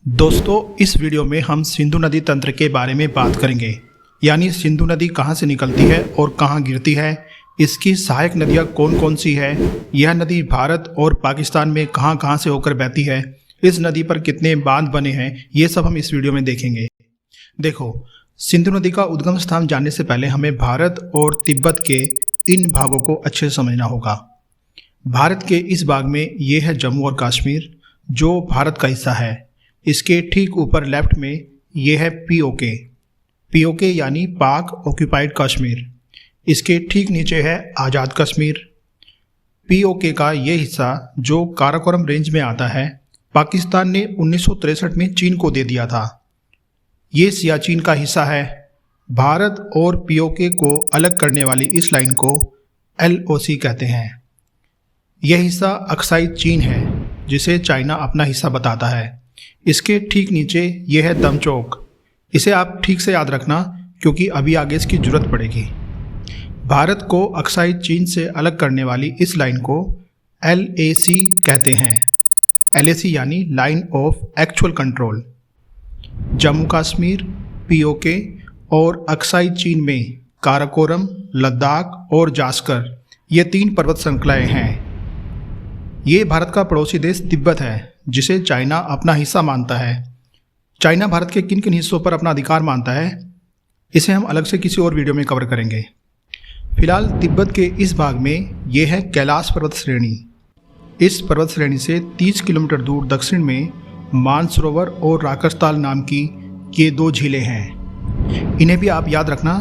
दोस्तों, इस वीडियो में हम सिंधु नदी तंत्र के बारे में बात करेंगे। यानी सिंधु नदी कहाँ से निकलती है और कहाँ गिरती है, इसकी सहायक नदियाँ कौन कौन सी है, यह नदी भारत और पाकिस्तान में कहाँ कहाँ से होकर बहती है, इस नदी पर कितने बांध बने हैं, ये सब हम इस वीडियो में देखेंगे। देखो, सिंधु नदी का उद्गम स्थान जानने से पहले हमें भारत और तिब्बत के इन भागों को अच्छे से समझना होगा। भारत के इस भाग में ये है जम्मू और कश्मीर, जो भारत का हिस्सा है। इसके ठीक ऊपर लेफ्ट में ये है पीओके यानी पाक ऑक्यूपाइड कश्मीर। इसके ठीक नीचे है आज़ाद कश्मीर। पीओके का ये हिस्सा जो काराकोरम रेंज में आता है, पाकिस्तान ने 1963 में चीन को दे दिया था। ये सियाचिन का हिस्सा है। भारत और पीओके को अलग करने वाली इस लाइन को LOC कहते हैं। यह हिस्सा अक्साई चीन है, जिसे चाइना अपना हिस्सा बताता है। इसके ठीक नीचे यह है दमचौक। इसे आप ठीक से याद रखना, क्योंकि अभी आगे इसकी जरूरत पड़ेगी। भारत को अक्साई चीन से अलग करने वाली इस लाइन को LAC कहते हैं। LAC यानी line of actual control. Jammu Kashmir, PoK और अक्साई चीन में काराकोरम, लद्दाख और जास्कर, ये 3 पर्वत श्रृंखलाएं हैं। ये भारत का पड़ोसी देश तिब्बत है, जिसे चाइना अपना हिस्सा मानता है। चाइना भारत के किन किन हिस्सों पर अपना अधिकार मानता है, इसे हम अलग से किसी और वीडियो में कवर करेंगे। फिलहाल तिब्बत के इस भाग में ये है कैलाश पर्वत श्रेणी। इस पर्वत श्रेणी से 30 किलोमीटर दूर दक्षिण में मानसरोवर और राकसताल नाम की ये 2 झीलें हैं। इन्हें भी आप याद रखना,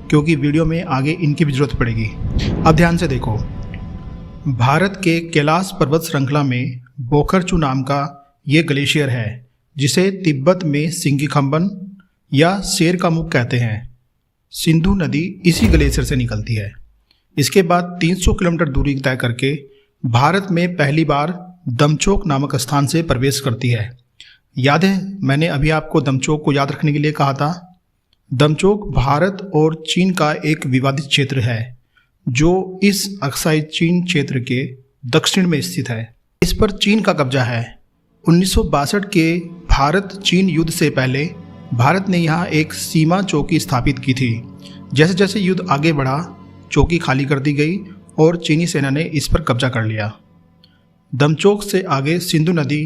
क्योंकि वीडियो में आगे इनकी भी जरूरत पड़ेगी। अब ध्यान से देखो, भारत के कैलाश पर्वत श्रृंखला में बोखरचू नाम का ये ग्लेशियर है, जिसे तिब्बत में सिंगीखंबन या शेर का मुख कहते हैं। सिंधु नदी इसी ग्लेशियर से निकलती है। इसके बाद 300 किलोमीटर दूरी तय करके भारत में पहली बार दमचौक नामक स्थान से प्रवेश करती है। याद है, मैंने अभी आपको दमचौक को याद रखने के लिए कहा था। दमचौक भारत और चीन का एक विवादित क्षेत्र है, जो इस अक्साई चीन क्षेत्र के दक्षिण में स्थित है। इस पर चीन का कब्जा है। 1962 के भारत चीन युद्ध से पहले भारत ने यहाँ एक सीमा चौकी स्थापित की थी। जैसे जैसे युद्ध आगे बढ़ा, चौकी खाली कर दी गई और चीनी सेना ने इस पर कब्जा कर लिया। दमचौक से आगे सिंधु नदी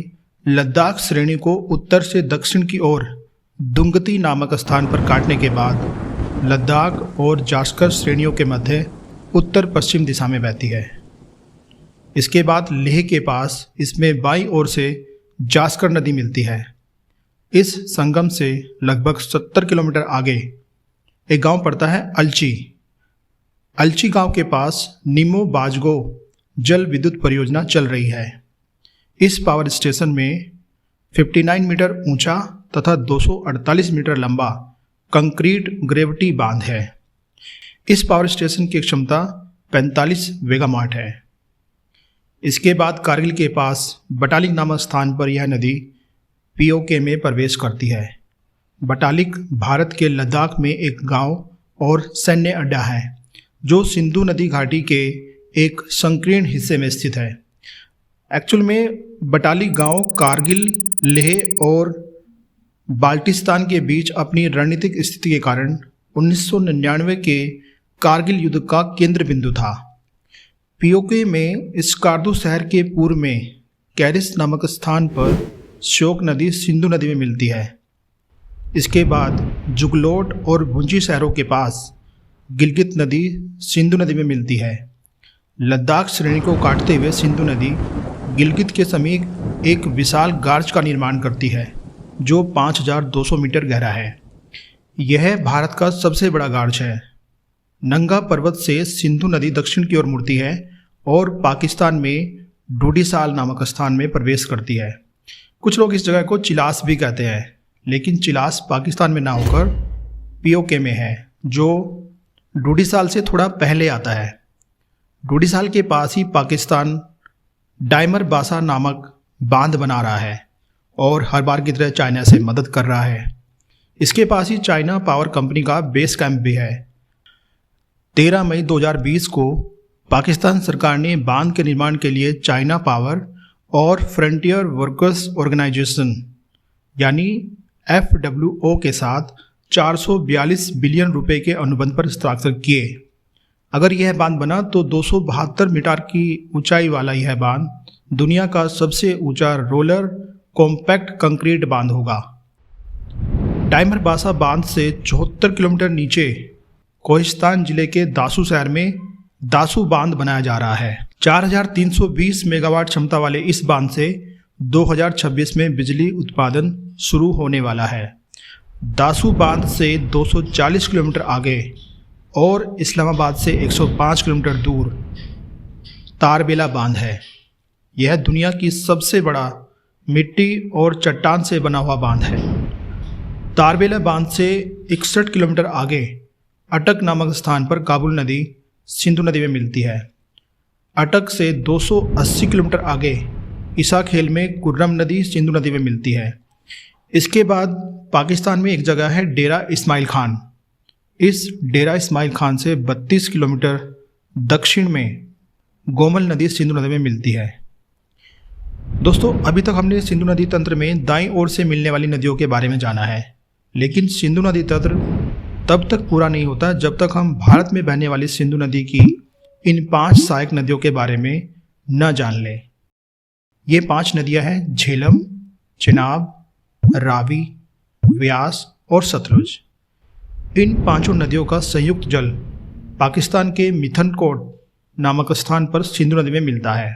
लद्दाख श्रेणी को उत्तर से दक्षिण की ओर दुंगती नामक स्थान पर काटने के बाद लद्दाख और जास्कर श्रेणियों के मध्य उत्तर पश्चिम दिशा में बहती है। इसके बाद लेह के पास इसमें बाईं ओर से जास्कर नदी मिलती है। इस संगम से लगभग 70 किलोमीटर आगे एक गांव पड़ता है अलची गांव के पास निमो बाजगो जल विद्युत परियोजना चल रही है। इस पावर स्टेशन में 59 मीटर ऊंचा तथा 248 मीटर लंबा कंक्रीट ग्रेविटी बांध है। इस पावर स्टेशन की क्षमता 45 मेगावाट है। इसके बाद कारगिल के पास बटालिक नामक स्थान पर यह नदी पीओके में प्रवेश करती है। बटालिक भारत के लद्दाख में एक गांव और सैन्य अड्डा है, जो सिंधु नदी घाटी के एक संकीर्ण हिस्से में स्थित है। एक्चुअल में बटालिक गांव कारगिल, लेह और बाल्टिस्तान के बीच अपनी रणनीतिक स्थिति के कारण 1999 के कारगिल युद्ध का केंद्र बिंदु था। पीओके में स्कार्दू शहर के पूर्व में कैरिस नामक स्थान पर श्योक नदी सिंधु नदी में मिलती है। इसके बाद जुगलोट और भुंजी शहरों के पास गिलगित नदी सिंधु नदी में मिलती है। लद्दाख श्रेणी को काटते हुए सिंधु नदी गिलगित के समीप एक विशाल गार्ज का निर्माण करती है, जो 5200 मीटर गहरा है। यह भारत का सबसे बड़ा गार्ज है। नंगा पर्वत से सिंधु नदी दक्षिण की ओर मुड़ती है और पाकिस्तान में डूडीसाल नामक स्थान में प्रवेश करती है। कुछ लोग इस जगह को चिलास भी कहते हैं, लेकिन चिलास पाकिस्तान में ना होकर पीओके में है, जो डूडीसाल से थोड़ा पहले आता है। डूडीसाल के पास ही पाकिस्तान डायमर बासा नामक बांध बना रहा है और हर बार की तरह चाइना से मदद कर रहा है। इसके पास ही चाइना पावर कंपनी का बेस कैंप भी है। 13 मई 2020 को पाकिस्तान सरकार ने बांध के निर्माण के लिए चाइना पावर और फ्रंटियर वर्कर्स ऑर्गेनाइजेशन यानी FWO के साथ 442 बिलियन रुपए के अनुबंध पर हस्ताक्षर किए। अगर यह बांध बना तो 272 मीटर की ऊंचाई वाला यह बांध दुनिया का सबसे ऊंचा रोलर कॉम्पैक्ट कंक्रीट बांध होगा। डायमरबासा बांध से 74 किलोमीटर नीचे कोहिस्तान जिले के दासू शहर में दासू बांध बनाया जा रहा है। 4320 मेगावाट क्षमता वाले इस बांध से 2026 में बिजली उत्पादन शुरू होने वाला है। दासू बांध से 240 किलोमीटर आगे और इस्लामाबाद से 105 किलोमीटर दूर तारबेला बांध है। यह दुनिया की सबसे बड़ा मिट्टी और चट्टान से बना हुआ बांध है। तारबेला बांध से 61 किलोमीटर आगे अटक नामक स्थान पर काबुल नदी सिंधु नदी में मिलती है। अटक से 280 किलोमीटर आगे ईसाखेल में कुर्रम नदी सिंधु नदी में मिलती है। इसके बाद पाकिस्तान में एक जगह है डेरा इस्माइल खान। इस डेरा इस्माइल खान से 32 किलोमीटर दक्षिण में गोमल नदी सिंधु नदी में मिलती है। दोस्तों, अभी तक हमने सिंधु नदी तंत्र में दाईं ओर से मिलने वाली नदियों के बारे में जाना है, लेकिन सिंधु नदी तंत्र तब तक पूरा नहीं होता जब तक हम भारत में बहने वाली सिंधु नदी की इन 5 सहायक नदियों के बारे में न जान लें। ये 5 नदियां हैं झेलम, चिनाब, रावी, व्यास और सतलुज। इन 5 नदियों का संयुक्त जल पाकिस्तान के मिथनकोट नामक स्थान पर सिंधु नदी में मिलता है।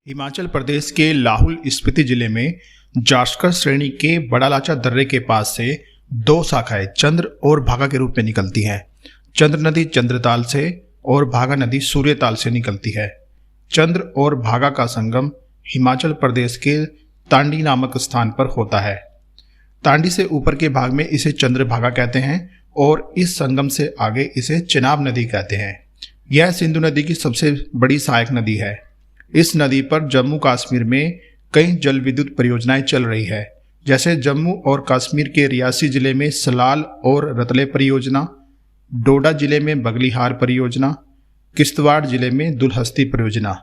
हिमाचल प्रदेश के लाहौल स्पीति जिले में जास्कर श्रेणी के बड़ा लाचा दर्रे के पास से 2 शाखाएं चंद्र और भागा के रूप में निकलती हैं। चंद्र नदी चंद्रताल से और भागा नदी सूर्यताल से निकलती है। चंद्र और भागा का संगम हिमाचल प्रदेश के तांडी नामक स्थान पर होता है। तांडी से ऊपर के भाग में इसे चंद्रभागा कहते हैं और इस संगम से आगे इसे चिनाब नदी कहते हैं। यह सिंधु नदी की सबसे बड़ी सहायक नदी है। इस नदी पर जम्मू कश्मीर में कई जल विद्युत परियोजनाएं चल रही है, जैसे जम्मू और कश्मीर के रियासी जिले में सलाल और रतले परियोजना, डोडा जिले में बगलिहार परियोजना, किश्तवाड़ जिले में दुलहस्ती परियोजना।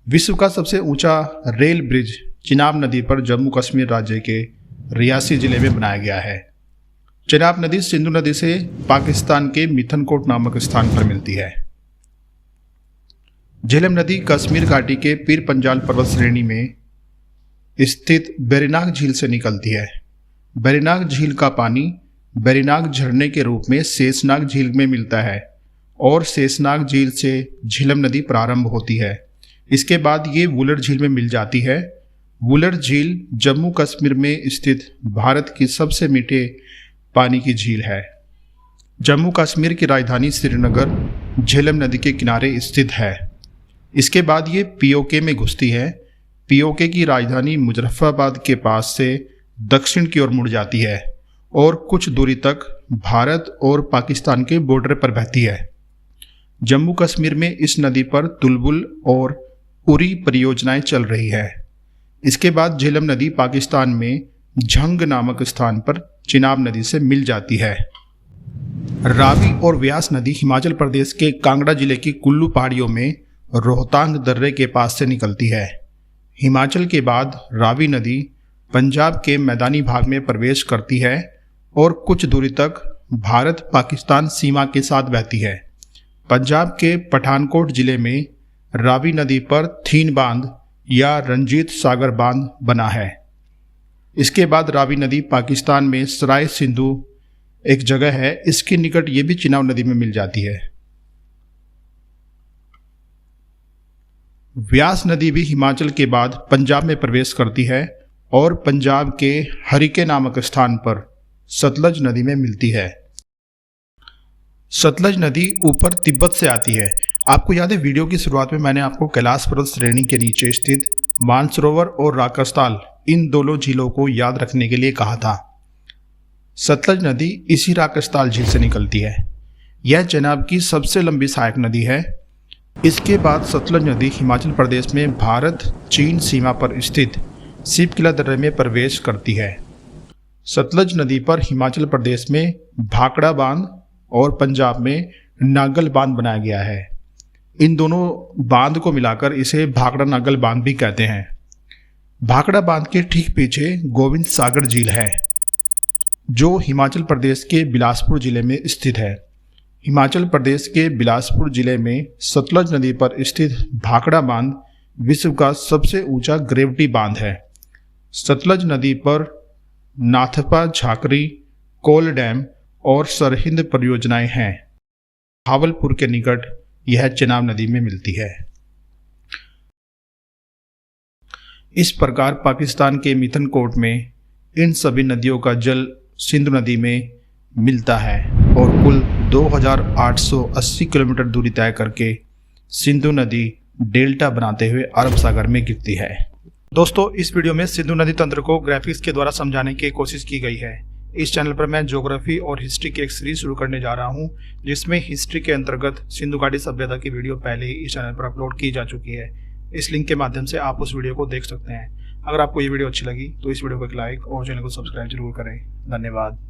विश्व का सबसे ऊंचा रेल ब्रिज चिनाब नदी पर जम्मू कश्मीर राज्य के रियासी जिले में बनाया गया है। चिनाब नदी सिंधु नदी से पाकिस्तान के मिथनकोट नामक स्थान पर मिलती है। झेलम नदी कश्मीर घाटी के पीर पंजाल पर्वत श्रेणी में स्थित बेरीनाग झील से निकलती है। बेरीनाग झील का पानी बेरीनाग झरने के रूप में शेषनाग झील में मिलता है और शेषनाग झील से झेलम नदी प्रारंभ होती है। इसके बाद ये वुलर झील में मिल जाती है। वुलर झील जम्मू कश्मीर में स्थित भारत की सबसे मीठे पानी की झील है। जम्मू कश्मीर की राजधानी श्रीनगर झेलम नदी के किनारे स्थित है। इसके बाद ये पीओके में घुसती है। पीओके की राजधानी मुजफ्फराबाद के पास से दक्षिण की ओर मुड़ जाती है और कुछ दूरी तक भारत और पाकिस्तान के बॉर्डर पर बहती है। जम्मू कश्मीर में इस नदी पर तुलबुल और उरी परियोजनाएं चल रही है। इसके बाद झेलम नदी पाकिस्तान में झंग नामक स्थान पर चिनाब नदी से मिल जाती है। रावी और व्यास नदी हिमाचल प्रदेश के कांगड़ा जिले की कुल्लू पहाड़ियों में रोहतांग दर्रे के पास से निकलती है। हिमाचल के बाद रावी नदी पंजाब के मैदानी भाग में प्रवेश करती है और कुछ दूरी तक भारत पाकिस्तान सीमा के साथ बहती है। पंजाब के पठानकोट जिले में रावी नदी पर थीन बांध या रंजीत सागर बांध बना है। इसके बाद रावी नदी पाकिस्तान में सराय सिंधु एक जगह है, इसके निकट ये भी चिनाब नदी में मिल जाती है। व्यास नदी भी हिमाचल के बाद पंजाब में प्रवेश करती है और पंजाब के हरिके नामक स्थान पर सतलज नदी में मिलती है। सतलज नदी ऊपर तिब्बत से आती है। आपको याद है वीडियो की शुरुआत में मैंने आपको कैलाश पर्वत श्रेणी के नीचे स्थित मानसरोवर और राकसताल इन दोनों झीलों को याद रखने के लिए कहा था। सतलज नदी इसी राकसताल झील से निकलती है। यह चिनाब की सबसे लंबी सहायक नदी है। इसके बाद सतलज नदी हिमाचल प्रदेश में भारत चीन सीमा पर स्थित सिपकिला दर्रे में प्रवेश करती है। सतलज नदी पर हिमाचल प्रदेश में भाखड़ा बांध और पंजाब में नागल बांध बनाया गया है। इन दोनों बांध को मिलाकर इसे भाखड़ा नागल बांध भी कहते हैं। भाखड़ा बांध के ठीक पीछे गोविंद सागर झील है, जो हिमाचल प्रदेश के बिलासपुर जिले में स्थित है। हिमाचल प्रदेश के बिलासपुर जिले में सतलज नदी पर स्थित भाखड़ा बांध विश्व का सबसे ऊंचा ग्रेविटी बांध है। सतलज नदी पर नाथपा झाकरी, कोल डैम और सरहिंद परियोजनाएं हैं। भावलपुर के निकट यह चेनाब नदी में मिलती है। इस प्रकार पाकिस्तान के मिथनकोट में इन सभी नदियों का जल सिंधु नदी में मिलता है और कुल 2880 किलोमीटर दूरी तय करके सिंधु नदी डेल्टा बनाते हुए अरब सागर में गिरती है। दोस्तों, इस वीडियो में सिंधु नदी तंत्र को ग्राफिक्स के द्वारा समझाने की कोशिश की गई है। इस चैनल पर मैं ज्योग्राफी और हिस्ट्री की एक सीरीज शुरू करने जा रहा हूं, जिसमें हिस्ट्री के अंतर्गत सिंधु घाटी सभ्यता की वीडियो पहले ही इस चैनल पर अपलोड की जा चुकी है। इस लिंक के माध्यम से आप उस वीडियो को देख सकते हैं। अगर आपको ये वीडियो अच्छी लगी तो इस वीडियो को एक लाइक और चैनल को सब्सक्राइब जरूर करें। धन्यवाद।